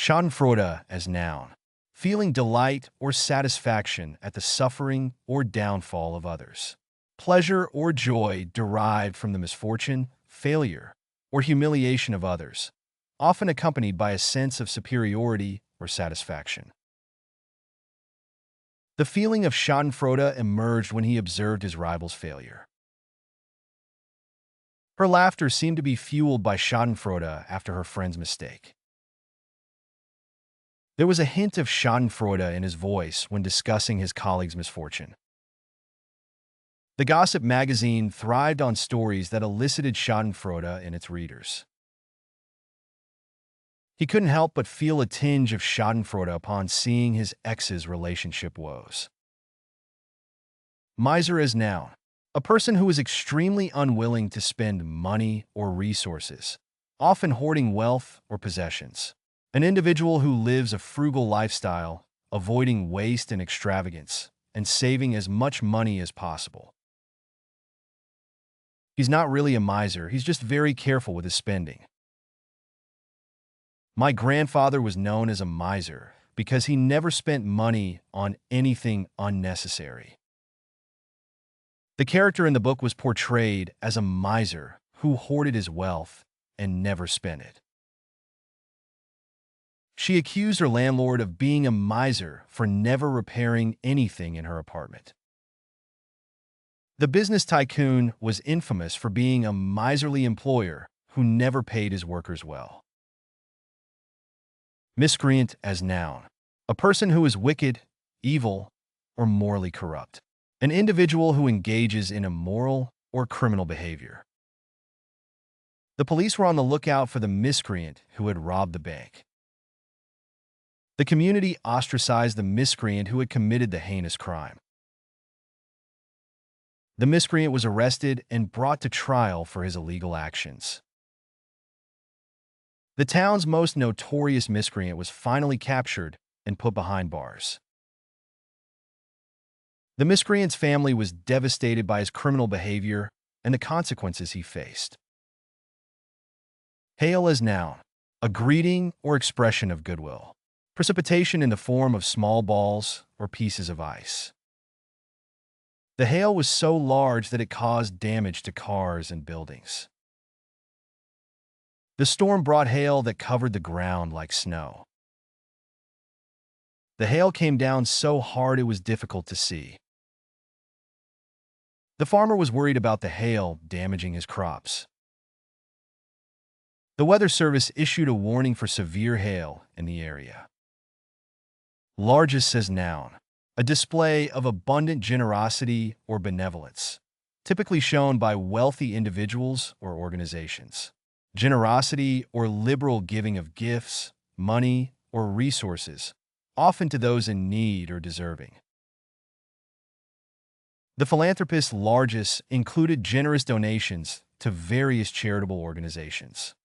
Schadenfreude as noun. Feeling delight or satisfaction at the suffering or downfall of others. Pleasure or joy derived from the misfortune, failure, or humiliation of others, often accompanied by a sense of superiority or satisfaction. The feeling of schadenfreude emerged when he observed his rival's failure. Her laughter seemed to be fueled by schadenfreude after her friend's mistake. There was a hint of schadenfreude in his voice when discussing his colleague's misfortune. The gossip magazine thrived on stories that elicited schadenfreude in its readers. He couldn't help but feel a tinge of schadenfreude upon seeing his ex's relationship woes. Miser as noun. A person who is extremely unwilling to spend money or resources, often hoarding wealth or possessions. An individual who lives a frugal lifestyle, avoiding waste and extravagance, and saving as much money as possible. He's not really a miser, he's just very careful with his spending. My grandfather was known as a miser because he never spent money on anything unnecessary. The character in the book was portrayed as a miser who hoarded his wealth and never spent it. She accused her landlord of being a miser for never repairing anything in her apartment. The business tycoon was infamous for being a miserly employer who never paid his workers well. Miscreant as noun. A person who is wicked, evil, or morally corrupt. An individual who engages in immoral or criminal behavior. The police were on the lookout for the miscreant who had robbed the bank. The community ostracized the miscreant who had committed the heinous crime. The miscreant was arrested and brought to trial for his illegal actions. The town's most notorious miscreant was finally captured and put behind bars. The miscreant's family was devastated by his criminal behavior and the consequences he faced. Hail as noun. A greeting or expression of goodwill. Precipitation in the form of small balls or pieces of ice. The hail was so large that it caused damage to cars and buildings. The storm brought hail that covered the ground like snow. The hail came down so hard it was difficult to see. The farmer was worried about the hail damaging his crops. The Weather Service issued a warning for severe hail in the area. Largess as noun. A display of abundant generosity or benevolence, typically shown by wealthy individuals or organizations. Generosity or liberal giving of gifts, money, or resources, often to those in need or deserving. The philanthropist largess included generous donations to various charitable organizations.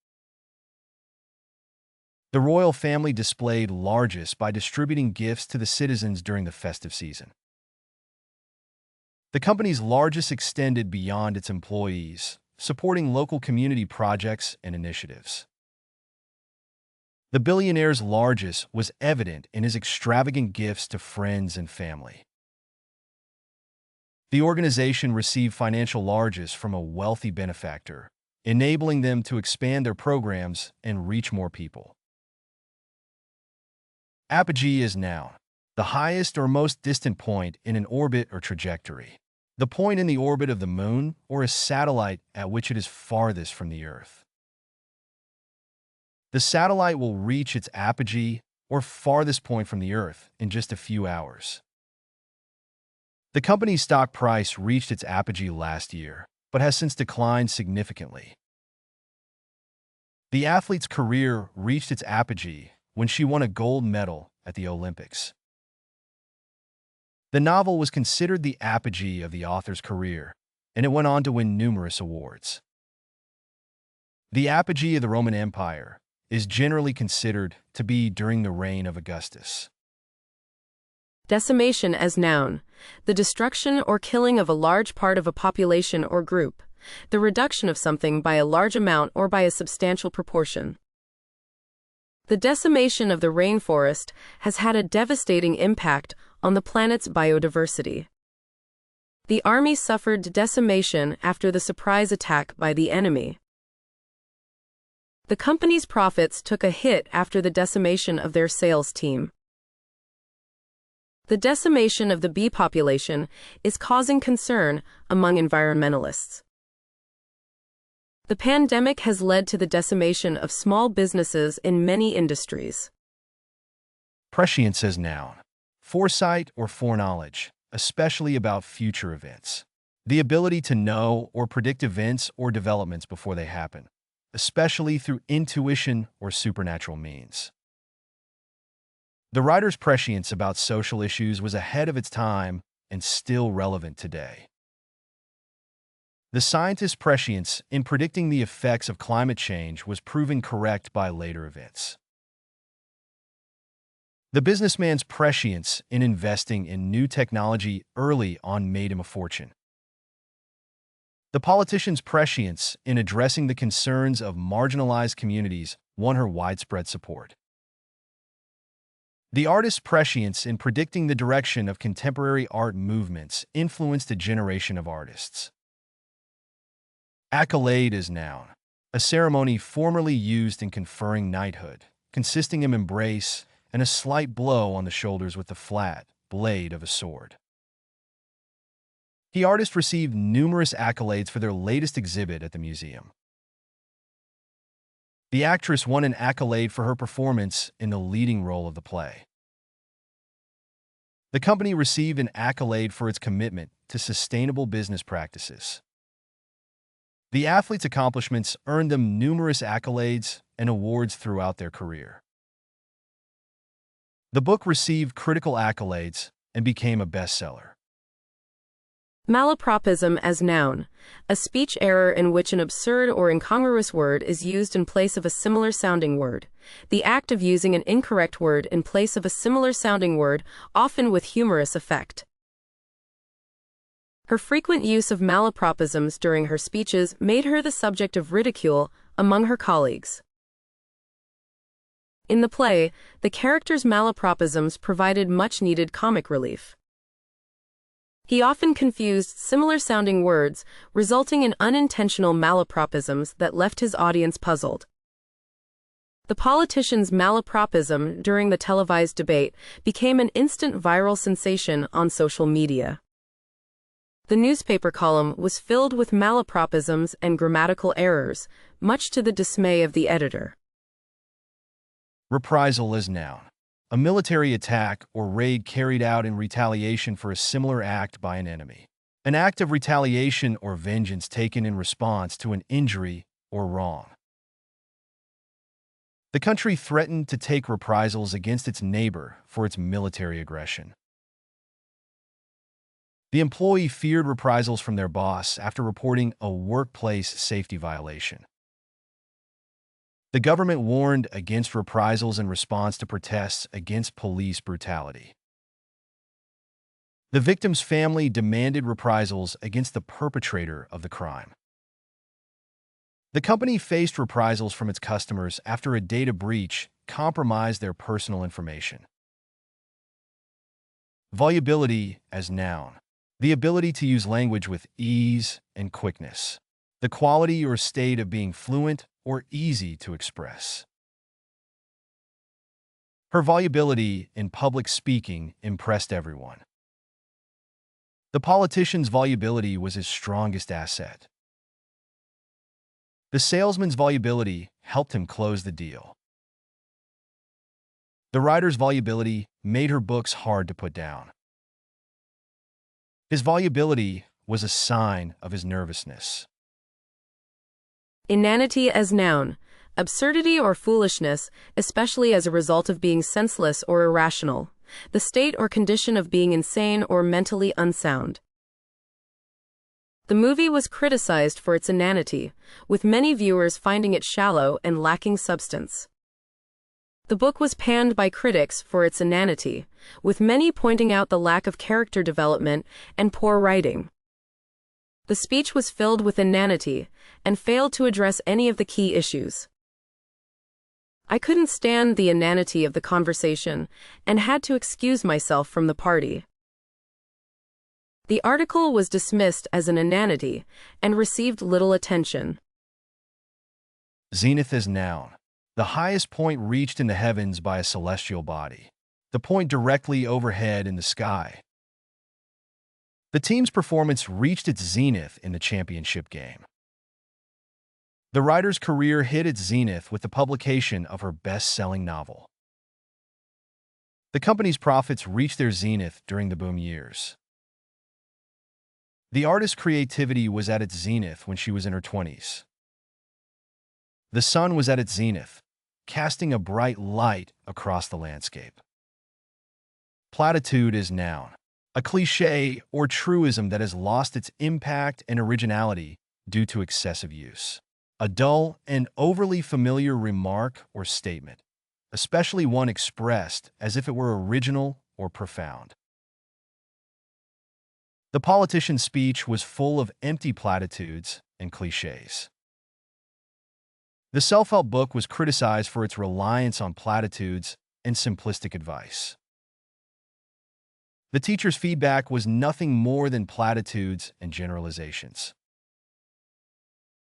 The royal family displayed largess by distributing gifts to the citizens during the festive season. The company's largess extended beyond its employees, supporting local community projects and initiatives. The billionaire's largess was evident in his extravagant gifts to friends and family. The organization received financial largess from a wealthy benefactor, enabling them to expand their programs and reach more people. Apogee is noun. The highest or most distant point in an orbit or trajectory. The point in the orbit of the moon or a satellite at which it is farthest from the Earth. The satellite will reach its apogee or farthest point from the Earth in just a few hours. The company's stock price reached its apogee last year, but has since declined significantly. The athlete's career reached its apogee when she won a gold medal at the Olympics. The novel was considered the apogee of the author's career, and it went on to win numerous awards. The apogee of the Roman Empire is generally considered to be during the reign of Augustus. Decimation as noun. The destruction or killing of a large part of a population or group. The reduction of something by a large amount or by a substantial proportion. The decimation of the rainforest has had a devastating impact on the planet's biodiversity. The army suffered decimation after the surprise attack by the enemy. The company's profits took a hit after the decimation of their sales team. The decimation of the bee population is causing concern among environmentalists. The pandemic has led to the decimation of small businesses in many industries. Prescience as noun. Foresight or foreknowledge, especially about future events. The ability to know or predict events or developments before they happen, especially through intuition or supernatural means. The writer's prescience about social issues was ahead of its time and still relevant today. The scientist's prescience in predicting the effects of climate change was proven correct by later events. The businessman's prescience in investing in new technology early on made him a fortune. The politician's prescience in addressing the concerns of marginalized communities won her widespread support. The artist's prescience in predicting the direction of contemporary art movements influenced a generation of artists. Accolade is noun, a ceremony formerly used in conferring knighthood, consisting of embrace and a slight blow on the shoulders with the flat blade of a sword. The artist received numerous accolades for their latest exhibit at the museum. The actress won an accolade for her performance in the leading role of the play. The company received an accolade for its commitment to sustainable business practices. The athlete's accomplishments earned them numerous accolades and awards throughout their career. The book received critical accolades and became a bestseller. Malapropism as noun, a speech error in which an absurd or incongruous word is used in place of a similar-sounding word. The act of using an incorrect word in place of a similar-sounding word, often with humorous effect. Her frequent use of malapropisms during her speeches made her the subject of ridicule among her colleagues. In the play, the character's malapropisms provided much-needed comic relief. He often confused similar-sounding words, resulting in unintentional malapropisms that left his audience puzzled. The politician's malapropism during the televised debate became an instant viral sensation on social media. The newspaper column was filled with malapropisms and grammatical errors, much to the dismay of the editor. Reprisal is noun, a military attack or raid carried out in retaliation for a similar act by an enemy. An act of retaliation or vengeance taken in response to an injury or wrong. The country threatened to take reprisals against its neighbor for its military aggression. The employee feared reprisals from their boss after reporting a workplace safety violation. The government warned against reprisals in response to protests against police brutality. The victim's family demanded reprisals against the perpetrator of the crime. The company faced reprisals from its customers after a data breach compromised their personal information. Volubility as noun, the ability to use language with ease and quickness. The quality or state of being fluent or easy to express. Her volubility in public speaking impressed everyone. The politician's volubility was his strongest asset. The salesman's volubility helped him close the deal. The writer's volubility made her books hard to put down. His volubility was a sign of his nervousness. Inanity as noun, absurdity or foolishness, especially as a result of being senseless or irrational, the state or condition of being insane or mentally unsound. The movie was criticized for its inanity, with many viewers finding it shallow and lacking substance. The book was panned by critics for its inanity, with many pointing out the lack of character development and poor writing. The speech was filled with inanity and failed to address any of the key issues. I couldn't stand the inanity of the conversation and had to excuse myself from the party. The article was dismissed as an inanity and received little attention. Zenith is noun. The highest point reached in the heavens by a celestial body. The point directly overhead in the sky. The team's performance reached its zenith in the championship game. The writer's career hit its zenith with the publication of her best-selling novel. The company's profits reached their zenith during the boom years. The artist's creativity was at its zenith when she was in her 20s. The sun was at its zenith, casting a bright light across the landscape. Platitude is noun, a cliché or truism that has lost its impact and originality due to excessive use. A dull and overly familiar remark or statement, especially one expressed as if it were original or profound. The politician's speech was full of empty platitudes and clichés. The self-help book was criticized for its reliance on platitudes and simplistic advice. The teacher's feedback was nothing more than platitudes and generalizations.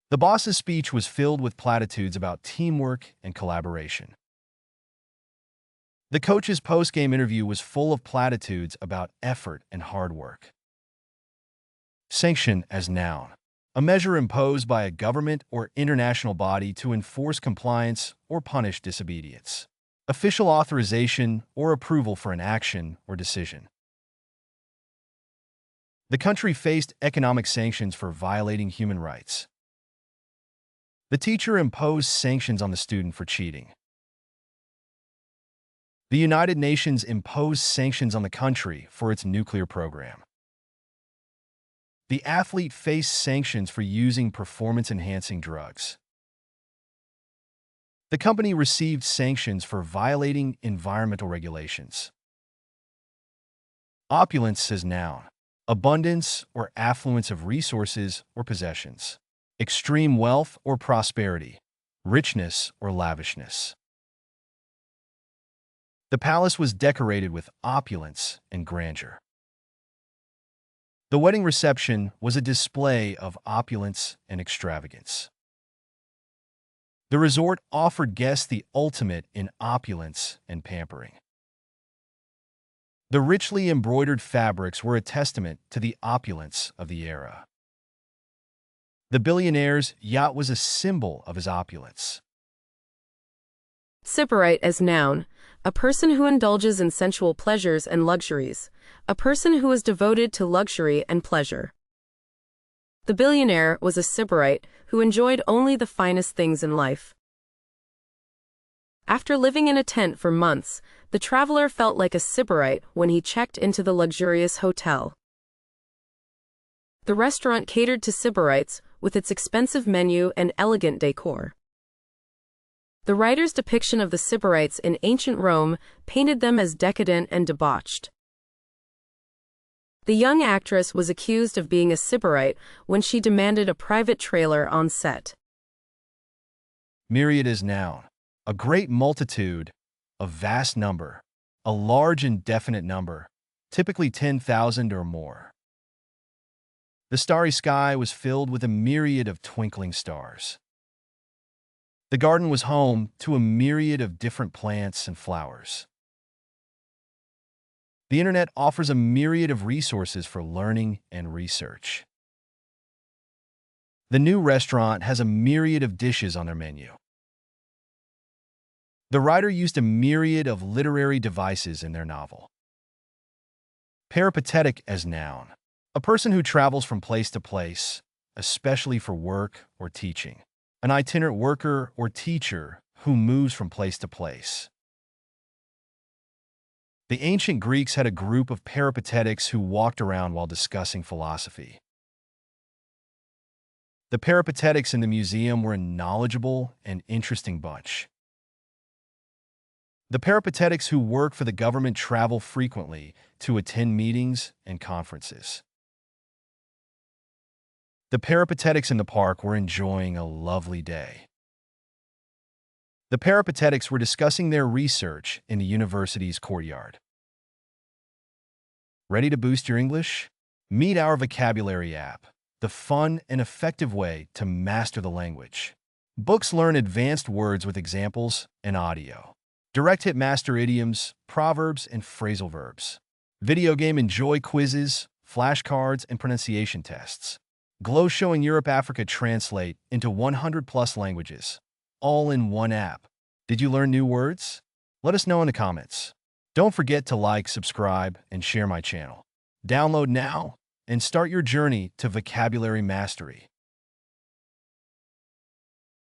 The boss's speech was filled with platitudes about teamwork and collaboration. The coach's post-game interview was full of platitudes about effort and hard work. Sanction as noun, a measure imposed by a government or international body to enforce compliance or punish disobedience. Official authorization or approval for an action or decision. The country faced economic sanctions for violating human rights. The teacher imposed sanctions on the student for cheating. The United Nations imposed sanctions on the country for its nuclear program. The athlete faced sanctions for using performance-enhancing drugs. The company received sanctions for violating environmental regulations. Opulence is noun, abundance or affluence of resources or possessions. Extreme wealth or prosperity, richness or lavishness. The palace was decorated with opulence and grandeur. The wedding reception was a display of opulence and extravagance. The resort offered guests the ultimate in opulence and pampering. The richly embroidered fabrics were a testament to the opulence of the era. The billionaire's yacht was a symbol of his opulence. Sybarite as noun, a person who indulges in sensual pleasures and luxuries, a person who is devoted to luxury and pleasure. The billionaire was a sybarite who enjoyed only the finest things in life. After living in a tent for months, the traveler felt like a sybarite when he checked into the luxurious hotel. The restaurant catered to sybarites with its expensive menu and elegant decor. The writer's depiction of the sybarites in ancient Rome painted them as decadent and debauched. The young actress was accused of being a sybarite when she demanded a private trailer on set. Myriad is noun, a great multitude, a vast number, a large indefinite number, typically 10,000 or more. The starry sky was filled with a myriad of twinkling stars. The garden was home to a myriad of different plants and flowers. The internet offers a myriad of resources for learning and research. The new restaurant has a myriad of dishes on their menu. The writer used a myriad of literary devices in their novel. Peripatetic as noun, a person who travels from place to place, especially for work or teaching. An itinerant worker or teacher who moves from place to place. The ancient Greeks had a group of peripatetics who walked around while discussing philosophy. The peripatetics in the museum were a knowledgeable and interesting bunch. The peripatetics who work for the government travel frequently to attend meetings and conferences. The peripatetics in the park were enjoying a lovely day. The peripatetics were discussing their research in the university's courtyard. Ready to boost your English? Meet our vocabulary app, the fun and effective way to master the language. Books learn advanced words with examples and audio. Direct hit master idioms, proverbs, and phrasal verbs. Video game enjoy quizzes, flashcards, and pronunciation tests. Glow showing Europe Africa translate into 100+ languages, all in one app. Did you learn new words? Let us know in the comments. Don't forget to like, subscribe, and share my channel. Download now and start your journey to vocabulary mastery.